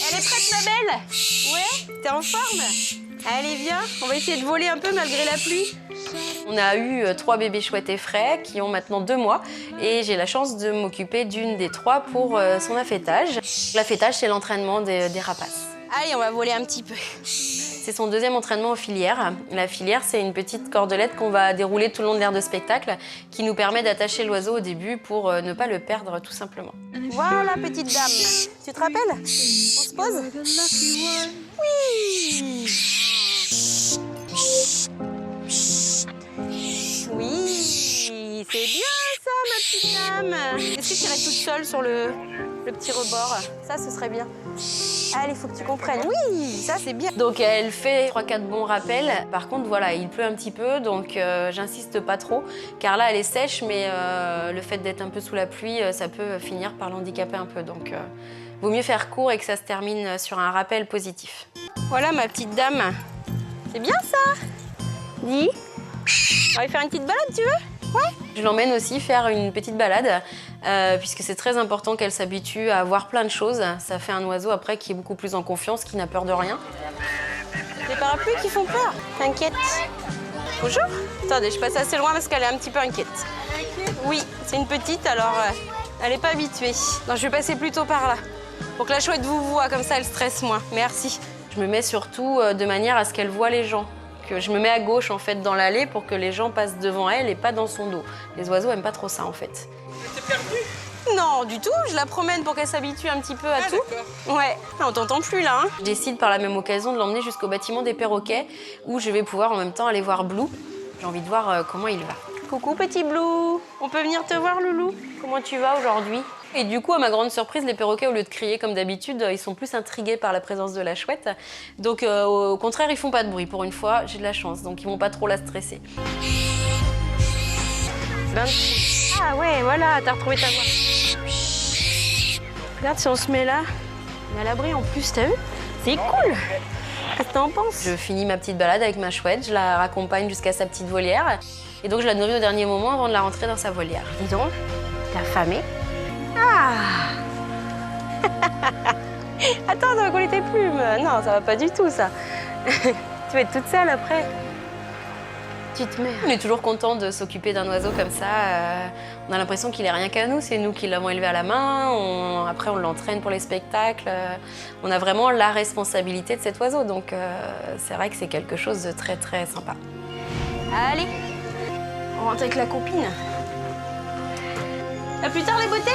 Elle est prête, ma belle? Ouais? T'es en forme? Allez, viens, on va essayer de voler un peu malgré la pluie. On a eu 3 bébés chouettes et frais qui ont maintenant 2 mois et j'ai la chance de m'occuper d'une des 3 pour son affêtage. L'affêtage, c'est l'entraînement des rapaces. Allez, on va voler un petit peu. C'est son 2e entraînement en filière. La filière, c'est une petite cordelette qu'on va dérouler tout le long de l'aire de spectacle qui nous permet d'attacher l'oiseau au début pour ne pas le perdre tout simplement. Voilà, petite dame. Tu te rappelles? On se pose? Oui! Oui, c'est bien ça, ma petite dame. Est-ce que tu irais toute seule sur le petit rebord? Ça, ce serait bien. Allez, il faut que tu comprennes. Oui, ça, c'est bien. Donc, elle fait 3-4 bons rappels. Par contre, voilà, il pleut un petit peu, donc j'insiste pas trop. Car là, elle est sèche, mais le fait d'être un peu sous la pluie, ça peut finir par l'handicaper un peu. Donc, vaut mieux faire court et que ça se termine sur un rappel positif. Voilà, ma petite dame. C'est bien, ça. Dis. On va aller faire une petite balade, tu veux? Ouais. Je l'emmène aussi faire une petite balade, puisque c'est très important qu'elle s'habitue à voir plein de choses. Ça fait un oiseau après qui est beaucoup plus en confiance, qui n'a peur de rien. Les parapluies qui font peur. T'inquiète. Bonjour. Attendez, je passe assez loin parce qu'elle est un petit peu inquiète. Oui, c'est une petite, alors elle n'est pas habituée. Donc je vais passer plutôt par là, pour que la chouette vous voit, comme ça elle stresse moins. Merci. Je me mets surtout de manière à ce qu'elle voit les gens. Je me mets à gauche en fait dans l'allée pour que les gens passent devant elle et pas dans son dos. Les oiseaux aiment pas trop ça en fait. T'es perdue? Non, du tout. Je la promène pour qu'elle s'habitue un petit peu à tout. Ouais. On t'entend plus là. Hein. Je décide par la même occasion de l'emmener jusqu'au bâtiment des perroquets où je vais pouvoir en même temps aller voir Blue. J'ai envie de voir comment il va. Coucou petit Blue. On peut venir te voir, Loulou? Comment tu vas aujourd'hui? Et du coup, à ma grande surprise, les perroquets, au lieu de crier comme d'habitude, ils sont plus intrigués par la présence de la chouette. Donc, au contraire, ils font pas de bruit. Pour une fois, j'ai de la chance. Donc, ils vont pas trop la stresser. Ah ouais, voilà, t'as retrouvé ta voix. Regarde, si on se met là, on est à l'abri en plus, t'as vu? C'est cool. Qu'est-ce que t'en penses? Je finis ma petite balade avec ma chouette, je la raccompagne jusqu'à sa petite volière. Et donc, je la nourris au dernier moment avant de la rentrer dans sa volière. Dis donc, t'es affamée? Ah. Attends, ça va coller tes plumes. Non, ça va pas du tout, ça. Tu vas être toute seule après. Tu te mets. On est toujours content de s'occuper d'un oiseau comme ça. On a l'impression qu'il est rien qu'à nous. C'est nous qui l'avons élevé à la main. Après, on l'entraîne pour les spectacles. On a vraiment la responsabilité de cet oiseau. Donc, c'est vrai que c'est quelque chose de très, très sympa. Allez, on rentre avec la copine. À plus tard, les beautés!